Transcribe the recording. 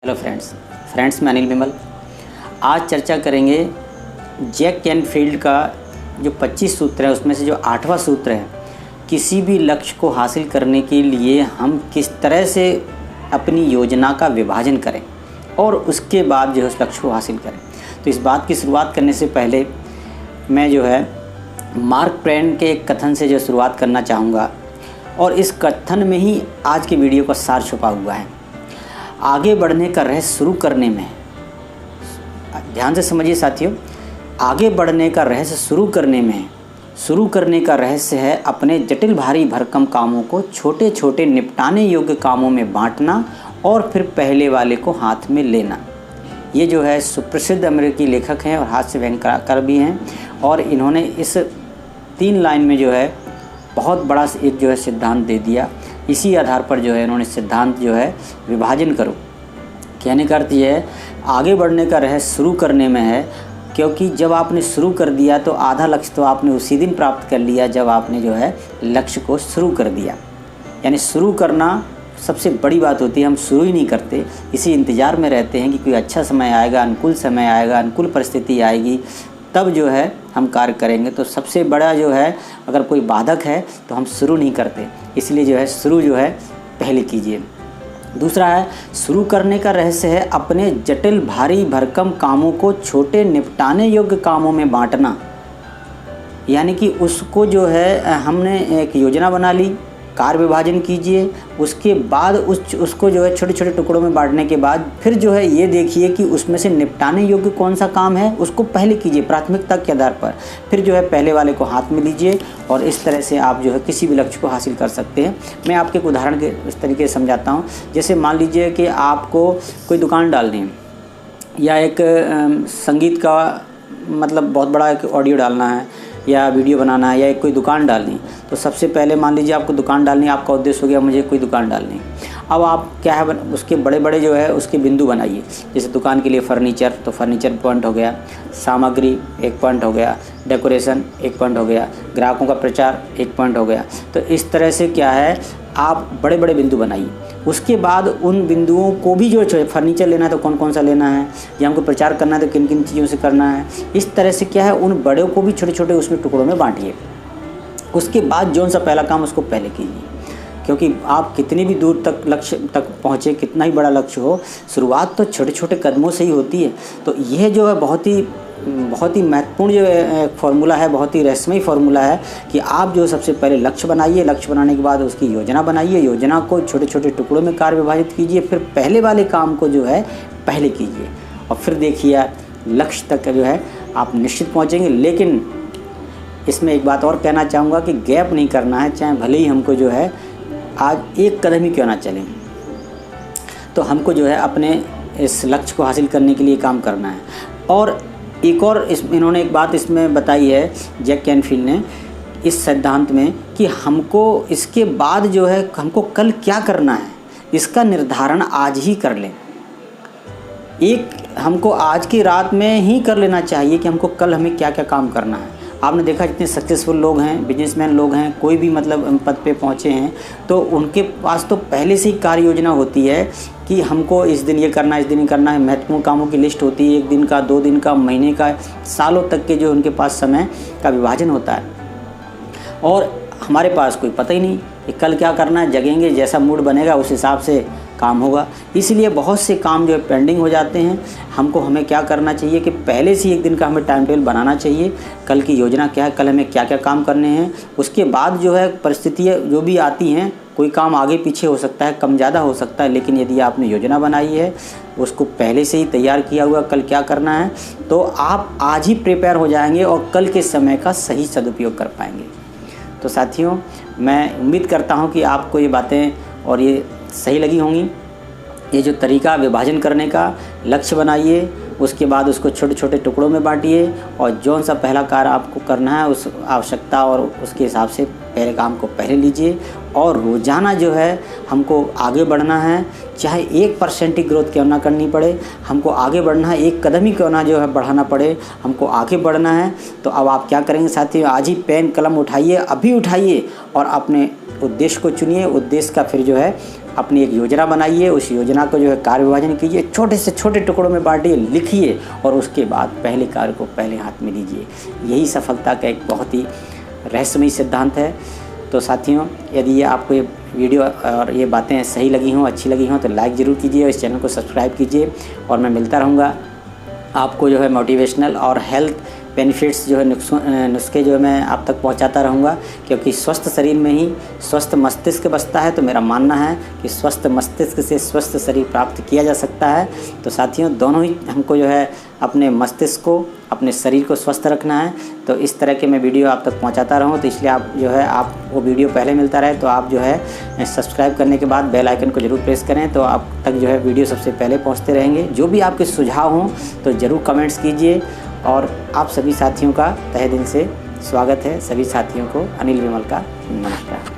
Hello friends मैं अनिल विमल। आज चर्चा करेंगे जैक कैनफील्ड का जो 25 सूत्र है उसमें से जो 8वां सूत्र है, किसी भी लक्ष्य को हासिल करने के लिए हम किस तरह से अपनी योजना का विभाजन करें और उसके बाद जो है उस लक्ष्य को हासिल करें। तो इस बात की शुरुआत करने से पहले मैं जो है मार्क ट्वेन के एक कथन से जो शुरुआत करना चाहूँगा, और इस कथन में ही आज के वीडियो का सार छुपा हुआ है। आगे बढ़ने का रहस्य शुरू करने में, ध्यान से समझिए साथियों, आगे बढ़ने का रहस्य शुरू करने का रहस्य है अपने जटिल भारी भरकम कामों को छोटे छोटे निपटाने योग्य कामों में बांटना और फिर पहले वाले को हाथ में लेना। ये जो है सुप्रसिद्ध अमेरिकी लेखक हैं और हास्य व्यंग्यकार भी हैं, और इन्होंने इस 3 लाइन में जो है बहुत बड़ा एक जो है सिद्धांत दे दिया। इसी आधार पर जो है इन्होंने सिद्धांत जो है विभाजन करो, कहने का अर्थ ये है आगे बढ़ने का रहस्य शुरू करने में है, क्योंकि जब आपने शुरू कर दिया तो आधा लक्ष्य तो आपने उसी दिन प्राप्त कर लिया जब आपने जो है लक्ष्य को शुरू कर दिया। यानी शुरू करना सबसे बड़ी बात होती है। हम शुरू ही नहीं करते, इसी इंतज़ार में रहते हैं कि कोई अच्छा समय आएगा, अनुकूल समय आएगा, अनुकूल परिस्थिति आएगी, तब जो है हम कार्य करेंगे। तो सबसे बड़ा जो है अगर कोई बाधक है तो हम शुरू नहीं करते, इसलिए जो है शुरू जो है पहले कीजिए। दूसरा है शुरू करने का रहस्य है अपने जटिल भारी भरकम कामों को छोटे निपटाने योग्य कामों में बांटना। यानी कि उसको जो है हमने एक योजना बना ली, कार्य विभाजन कीजिए, उसके बाद उसको जो है छोटे छोटे टुकड़ों में बांटने के बाद फिर जो है ये देखिए कि उसमें से निपटाने योग्य कौन सा काम है उसको पहले कीजिए प्राथमिकता के आधार पर, फिर जो है पहले वाले को हाथ में लीजिए, और इस तरह से आप जो है किसी भी लक्ष्य को हासिल कर सकते हैं। मैं आपके एक उदाहरण के इस तरीके से समझाता हूँ। जैसे मान लीजिए कि आपको कोई दुकान डालनी है या एक संगीत का मतलब बहुत बड़ा एक ऑडियो डालना है या वीडियो बनाना है या एक कोई दुकान डालनी। तो सबसे पहले मान लीजिए आपको दुकान डालनी है, आपका उद्देश्य हो गया मुझे कोई दुकान डालनी है। अब आप क्या है उसके बड़े बड़े जो है उसके बिंदु बनाइए। जैसे दुकान के लिए फर्नीचर, तो फर्नीचर पॉइंट हो गया, सामग्री एक पॉइंट हो गया, डेकोरेशन एक पॉइंट हो गया, ग्राहकों का प्रचार एक पॉइंट हो गया। तो इस तरह से क्या है आप बड़े बड़े बिंदु बनाइए। उसके बाद उन बिंदुओं को भी जो फर्नीचर लेना है तो कौन कौन सा लेना है, या हमको प्रचार करना है तो किन किन चीज़ों से करना है, इस तरह से क्या है उन बड़ों को भी छोटे छोटे उसमें टुकड़ों में बांटिए। उसके बाद जौन सा पहला काम उसको पहले कीजिए, क्योंकि आप कितनी भी दूर तक लक्ष्य तक पहुँचे, कितना ही बड़ा लक्ष्य हो, शुरुआत तो छोटे छोटे कदमों से ही होती है। तो यह जो है बहुत ही महत्वपूर्ण जो फार्मूला है, बहुत ही रहस्यमय फार्मूला है कि आप जो सबसे पहले लक्ष्य बनाइए, लक्ष्य बनाने के बाद उसकी योजना बनाइए, योजना को छोटे छोटे टुकड़ों में कार्य विभाजित कीजिए, फिर पहले वाले काम को जो है पहले कीजिए, और फिर देखिए लक्ष्य तक जो है आप निश्चित पहुँचेंगे। लेकिन इसमें एक बात और कहना चाहूँगा कि गैप नहीं करना है, चाहे भले ही हमको जो है आज एक कदम ही क्यों ना चलें, तो हमको जो है अपने इस लक्ष्य को हासिल करने के लिए काम करना है। और एक और इन्होंने एक बात इसमें बताई है जैक कैनफील्ड ने इस सिद्धांत में कि हमको इसके बाद जो है हमको कल क्या करना है इसका निर्धारण आज ही कर लें। एक हमको आज की रात में ही कर लेना चाहिए कि हमको कल हमें क्या क्या काम करना है। आपने देखा जितने सक्सेसफुल लोग हैं, बिजनेसमैन लोग हैं, कोई भी मतलब पद पे पहुँचे हैं, तो उनके पास तो पहले से ही कार्य योजना होती है कि हमको इस दिन ये करना है, इस दिन ये करना है। महत्वपूर्ण कामों की लिस्ट होती है, 1 दिन का, 2 दिन का, महीने का, सालों तक के जो उनके पास समय का विभाजन होता है। और हमारे पास कोई पता ही नहीं कि कल क्या करना है, जगेंगे जैसा मूड बनेगा उस हिसाब से काम होगा। इसलिए बहुत से काम जो है पेंडिंग हो जाते हैं। हमें क्या करना चाहिए कि पहले से 1 दिन का हमें टाइम टेबल बनाना चाहिए, कल की योजना क्या है, कल हमें क्या क्या काम करने हैं। उसके बाद जो है परिस्थितियाँ जो भी आती हैं, कोई काम आगे पीछे हो सकता है, कम ज़्यादा हो सकता है, लेकिन यदि आपने योजना बनाई है, उसको पहले से ही तैयार किया हुआ कल क्या करना है, तो आप आज ही प्रिपेयर हो जाएंगे और कल के समय का सही सदुपयोग कर पाएंगे। तो साथियों, मैं उम्मीद करता हूँ कि आपको ये बातें और ये सही लगी होंगी। ये जो तरीका विभाजन करने का, लक्ष्य बनाइए, उसके बाद उसको छोटे छोटे टुकड़ों में बांटिए, और जौन सा पहला कार्य आपको करना है उस आवश्यकता और उसके हिसाब से पहले काम को पहले लीजिए। और रोज़ाना जो है हमको आगे बढ़ना है, चाहे 1% की ग्रोथ क्यों ना करनी पड़े, हमको आगे बढ़ना है, 1 कदम ही क्यों ना जो है बढ़ाना पड़े, हमको आगे बढ़ना है। तो अब आप क्या करेंगे साथियों, आज ही पेन कलम उठाइए, अभी उठाइए, और अपने उद्देश्य को चुनिए। उद्देश्य का फिर जो है अपनी एक योजना बनाइए, उस योजना को जो है कार्य विभाजन कीजिए, छोटे से छोटे टुकड़ों में बांटिए, लिखिए और उसके बाद पहले कार्य को पहले हाथ में लीजिए। यही सफलता का एक बहुत ही रहस्यमयी सिद्धांत है। तो साथियों, यदि ये आपको ये वीडियो और ये बातें सही लगी हों, अच्छी लगी हों, तो लाइक ज़रूर कीजिए और इस चैनल को सब्सक्राइब कीजिए। और मैं मिलता रहूँगा आपको जो है मोटिवेशनल और हेल्थ बेनिफिट्स जो है नुस्खे जो है मैं आप तक पहुंचाता रहूँगा, क्योंकि स्वस्थ शरीर में ही स्वस्थ मस्तिष्क बसता है। तो मेरा मानना है कि स्वस्थ मस्तिष्क से स्वस्थ शरीर प्राप्त किया जा सकता है। तो साथियों, दोनों ही हमको जो है अपने मस्तिष्क को, अपने शरीर को स्वस्थ रखना है। तो इस तरह के मैं वीडियो आप तक पहुंचाता रहूं, तो इसलिए आप जो है आप वो वीडियो पहले मिलता रहे तो आप जो है सब्सक्राइब करने के बाद बेल आइकन को ज़रूर प्रेस करें, तो आप तक जो है वीडियो सबसे पहले पहुंचते रहेंगे। जो भी आपके सुझाव हों तो ज़रूर कमेंट्स कीजिए। और आप सभी साथियों का तहे दिल से स्वागत है। सभी साथियों को अनिल विमल का नमस्कार।